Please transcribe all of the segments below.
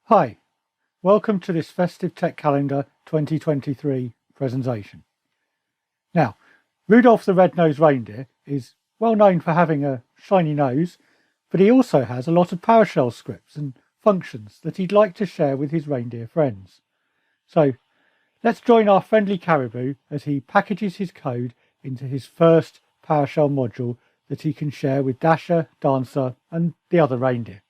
Hi, welcome to this Festive Tech Calendar 2023 presentation. Now, Rudolph the Red-Nose Reindeer is well known for having a shiny nose, but he also has a lot of PowerShell scripts and functions that he'd like to share with his reindeer friends. So let's join our friendly caribou as he packages his code into his first PowerShell module that he can share with Dasher, Dancer and the other reindeer.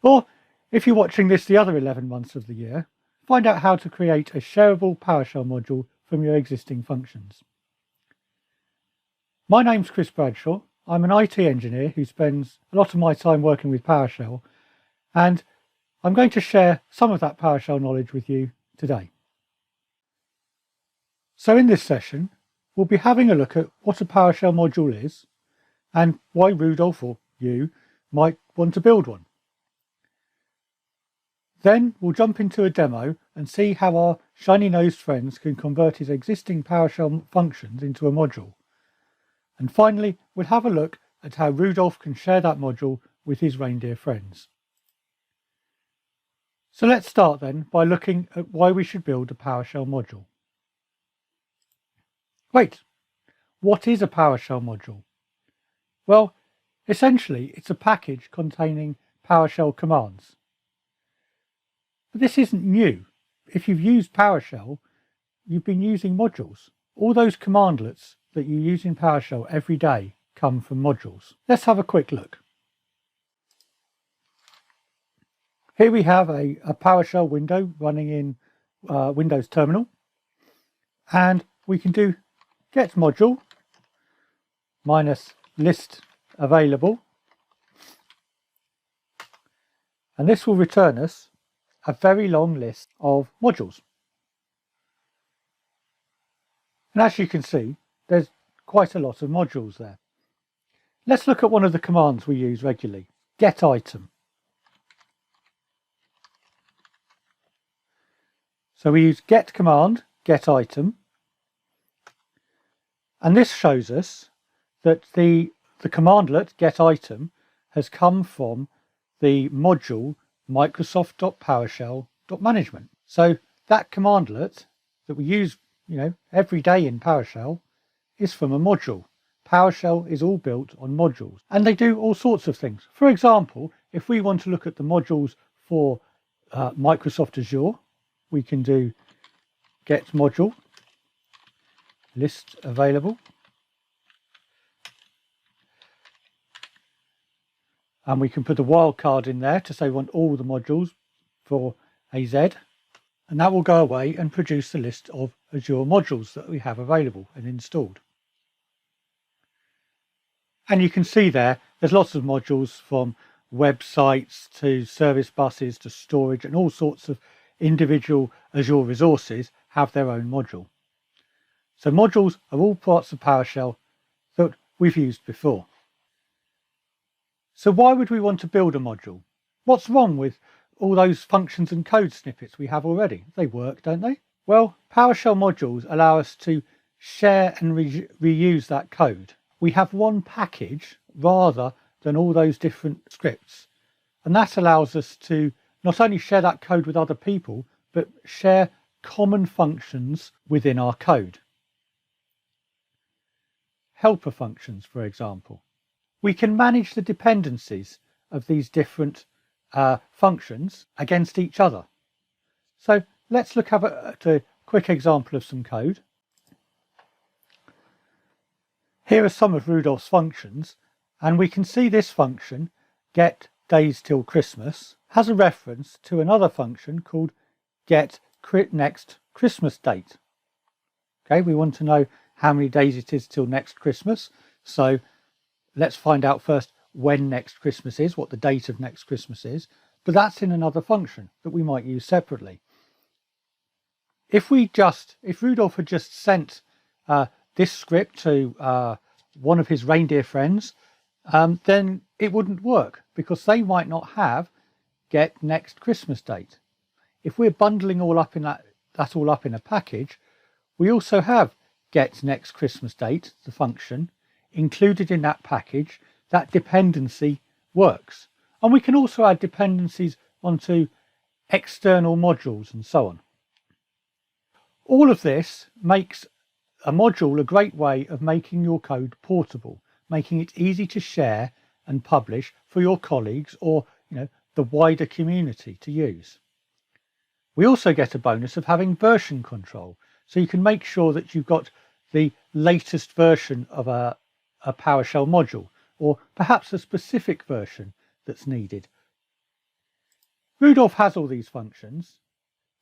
Or if you're watching this the other 11 months of the year, find out how to create a shareable PowerShell module from your existing functions. My name's Chris Bradshaw. I'm an IT engineer who spends a lot of my time working with PowerShell, and I'm going to share some of that PowerShell knowledge with you today. So in this session, we'll be having a look at what a PowerShell module is and why Rudolph or you might want to build one. Then we'll jump into a demo and see how our shiny-nosed friends can convert his existing PowerShell functions into a module. And finally, we'll have a look at how Rudolph can share that module with his reindeer friends. So let's start then by looking at why we should build a PowerShell module. Wait, what is a PowerShell module? Well, essentially it's a package containing PowerShell commands. But this isn't new. If you've used PowerShell, you've been using modules. All those commandlets that you use in PowerShell every day come from modules. Let's have a quick look. Here we have a PowerShell window running in Windows Terminal, and we can do get module minus list available, and this will return us a very long list of modules. And as you can see, there's quite a lot of modules there. Let's look at one of the commands we use regularly, get item. So we use get command, get item, and this shows us that the commandlet get item has come from the module Microsoft.PowerShell.management. So that commandlet that we use, every day in PowerShell is from a module. PowerShell is all built on modules, and they do all sorts of things. For example, if we want to look at the modules for Microsoft Azure, we can do get module list available, and we can put a wildcard in there to say we want all the modules for AZ, and that will go away and produce the list of Azure modules that we have available and installed. And you can see there's lots of modules from websites to service buses to storage, and all sorts of individual Azure resources have their own module. So modules are all parts of PowerShell that we've used before. So why would we want to build a module? What's wrong with all those functions and code snippets we have already? They work, don't they? Well, PowerShell modules allow us to share and reuse that code. We have one package rather than all those different scripts. And that allows us to not only share that code with other people, but share common functions within our code. Helper functions, for example. We can manage the dependencies of these different functions against each other. So let's look at a quick example of some code. Here are some of Rudolph's functions, and we can see this function, get days till Christmas, has a reference to another function called get next Christmas date. Okay, we want to know how many days it is till next Christmas, so let's find out first when next Christmas is, what the date of next Christmas is, but that's in another function that we might use separately. If Rudolph had just sent this script to one of his reindeer friends, then it wouldn't work because they might not have get next Christmas date. If we're bundling all up in that all up in a package, we also have get next Christmas date, the function, included in that package. That dependency works. And we can also add dependencies onto external modules and so on. All of this makes a module a great way of making your code portable, making it easy to share and publish for your colleagues or the wider community to use. We also get a bonus of having version control, so you can make sure that you've got the latest version of a PowerShell module, or perhaps a specific version that's needed. Rudolph has all these functions.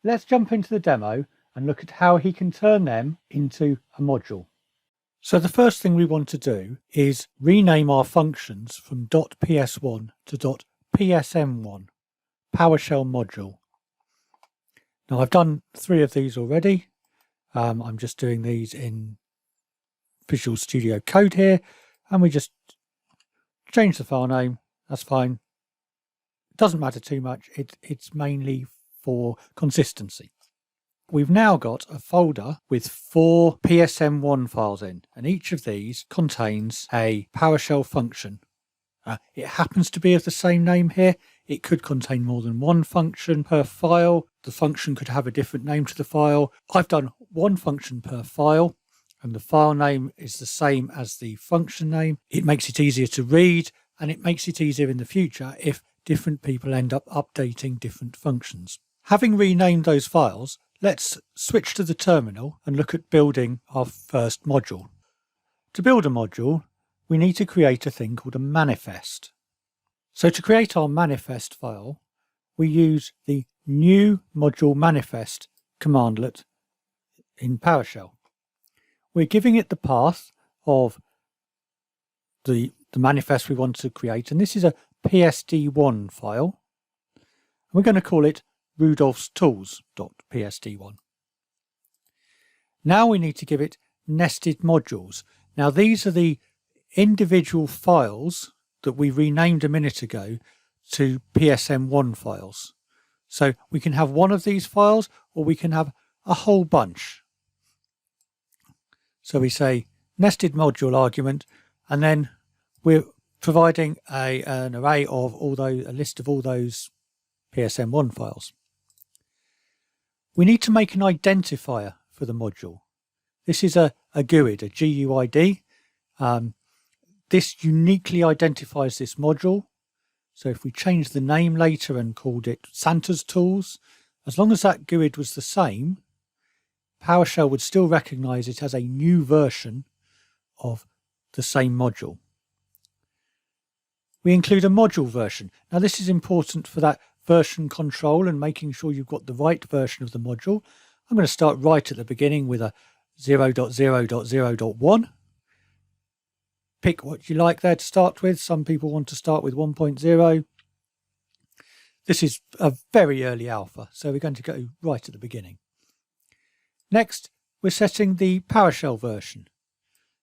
Let's jump into the demo and look at how he can turn them into a module. So the first thing we want to do is rename our functions from .ps1 to .psm1, PowerShell Module. Now I've done 3 of these already. I'm just doing these in Visual Studio Code here, and we just change the file name. That's fine. It doesn't matter too much. It's mainly for consistency. We've now got a folder with 4 PSM1 files in, and each of these contains a PowerShell function. It happens to be of the same name here. It could contain more than one function per file. The function could have a different name to the file. I've done one function per file, and the file name is the same as the function name. It makes it easier to read, and it makes it easier in the future if different people end up updating different functions. Having renamed those files, let's switch to the terminal and look at building our first module. To build a module, we need to create a thing called a manifest. So to create our manifest file, we use the new module manifest commandlet in PowerShell. We're giving it the path of the manifest we want to create, and this is a PSD1 file. We're going to call it Rudolph's tools.psd1. Now we need to give it nested modules. Now these are the individual files that we renamed a minute ago to PSM1 files. So we can have one of these files, or we can have a whole bunch. So we say nested module argument, and then we're providing an array of a list of all those PSM1 files. We need to make an identifier for the module. This is a GUID, a GUID. This uniquely identifies this module. So if we change the name later and called it Santa's Tools, as long as that GUID was the same, PowerShell would still recognize it as a new version of the same module. We include a module version. Now this is important for that version control and making sure you've got the right version of the module. I'm going to start right at the beginning with a 0.0.0.1. Pick what you like there to start with. Some people want to start with 1.0. This is a very early alpha, so we're going to go right at the beginning. Next, we're setting the PowerShell version.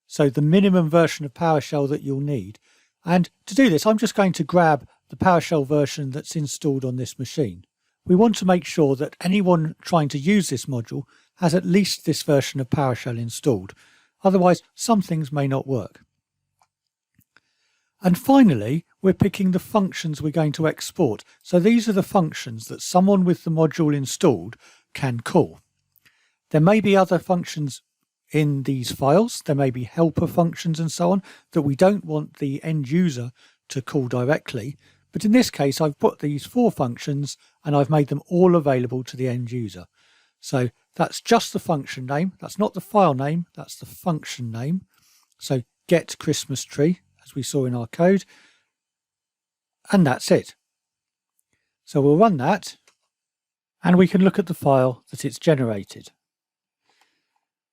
So the minimum version of PowerShell that you'll need. And to do this, I'm just going to grab the PowerShell version that's installed on this machine. We want to make sure that anyone trying to use this module has at least this version of PowerShell installed. Otherwise, some things may not work. And finally, we're picking the functions we're going to export. So these are the functions that someone with the module installed can call. There may be other functions in these files. There may be helper functions and so on that we don't want the end user to call directly. But in this case, I've put these 4 functions and I've made them all available to the end user. So that's just the function name. That's not the file name. That's the function name. So get Christmas tree, as we saw in our code. And that's it. So we'll run that and we can look at the file that it's generated.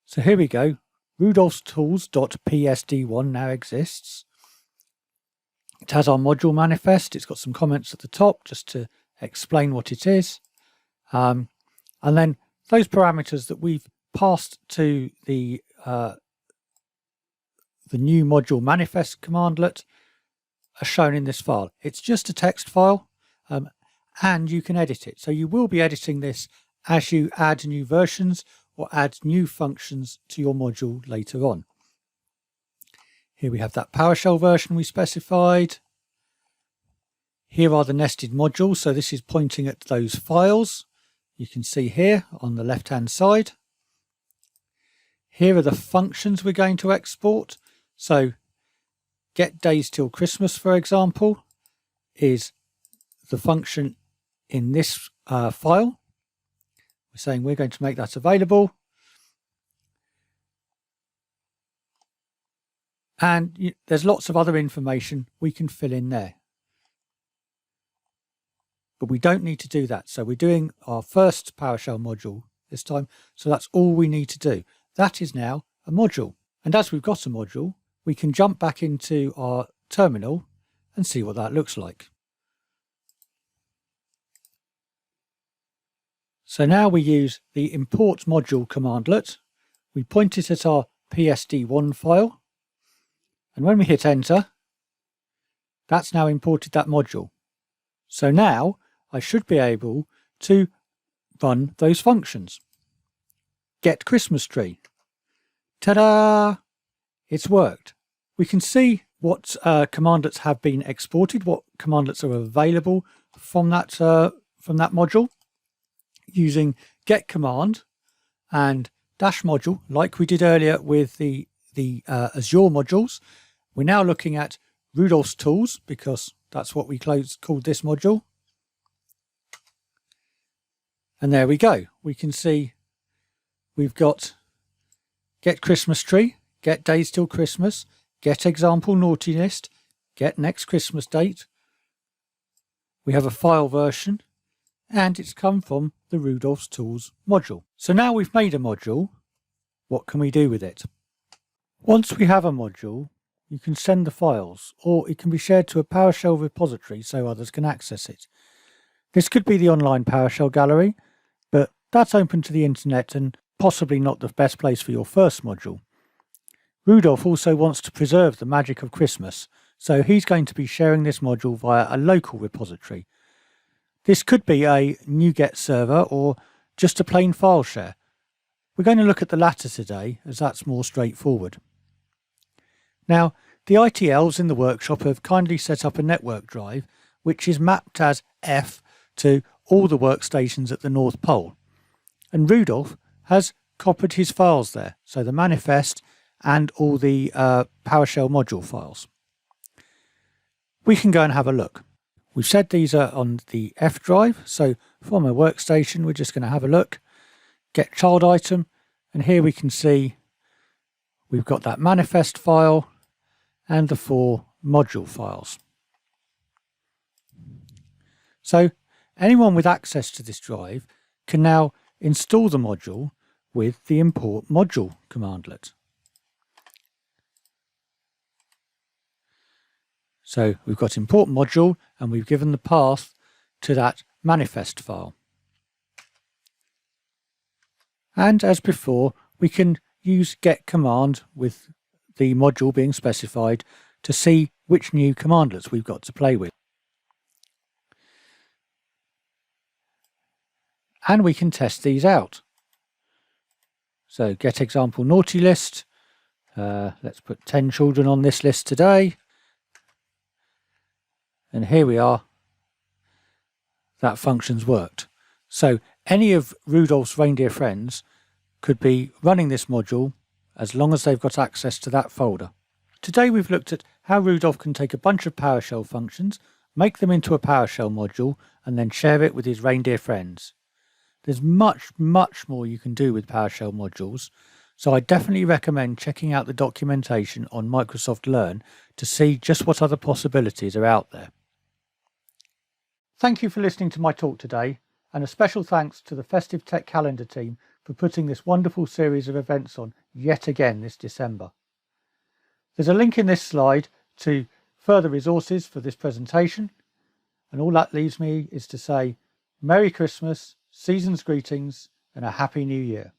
So here we go. Rudolph's tools.psd1 now exists. It has our module manifest. It's got some comments at the top just to explain what it is. And then those parameters that we've passed to the new module manifest commandlet are shown in this file. It's just a text file and you can edit it. So you will be editing this as you add new versions or add new functions to your module later on. Here we have that PowerShell version we specified. Here are the nested modules, so this is pointing at those files you can see here on the left hand side. Here are the functions we're going to export. So get days till Christmas, for example, is the function in this file. We're saying we're going to make that available. And there's lots of other information we can fill in there. But we don't need to do that. So we're doing our first PowerShell module this time. So that's all we need to do. That is now a module. And as we've got a module, we can jump back into our terminal and see what that looks like. So now we use the import module commandlet. We point it at our PSD1 file. And when we hit enter, that's now imported that module. So now I should be able to run those functions. Get Christmas tree. Ta-da! It's worked. We can see what commandlets have been exported, what commandlets are available from that module using get command and dash module, like we did earlier with the Azure modules. We're now looking at Rudolph's tools because that's what we called this module. And there we go. We can see we've got get Christmas tree, get days till Christmas, get example naughty list, get next Christmas date. We have a file version and it's come from the Rudolph's tools module. So now we've made a module, what can we do with it? Once we have a module, you can send the files, or it can be shared to a PowerShell repository so others can access it. This could be the online PowerShell gallery, but that's open to the internet and possibly not the best place for your first module. Rudolph also wants to preserve the magic of Christmas, so he's going to be sharing this module via a local repository. This could be a NuGet server or just a plain file share. We're going to look at the latter today, as that's more straightforward. Now, the IT elves in the workshop have kindly set up a network drive, which is mapped as F to all the workstations at the North Pole. And Rudolph has copied his files there, so the manifest and all the PowerShell module files. We can go and have a look. We've said these are on the F drive, so from a workstation, we're just going to have a look. Get child item, and here we can see we've got that manifest file and the 4 module files. So anyone with access to this drive can now install the module with the import module commandlet. So we've got import module and we've given the path to that manifest file. And as before, we can use get command with the module being specified to see which new commandlets we've got to play with. And we can test these out. So get example naughty list. Let's put 10 children on this list today. And here we are. That function's worked. So any of Rudolph's reindeer friends could be running this module as long as they've got access to that folder. Today we've looked at how Rudolph can take a bunch of PowerShell functions, make them into a PowerShell module, and then share it with his reindeer friends. There's much more you can do with PowerShell modules, so I definitely recommend checking out the documentation on Microsoft Learn to see just what other possibilities are out there. Thank you for listening to my talk today, and a special thanks to the Festive Tech Calendar team for putting this wonderful series of events on yet again this December. There's a link in this slide to further resources for this presentation, and all that leaves me is to say Merry Christmas, season's greetings, and a Happy New Year.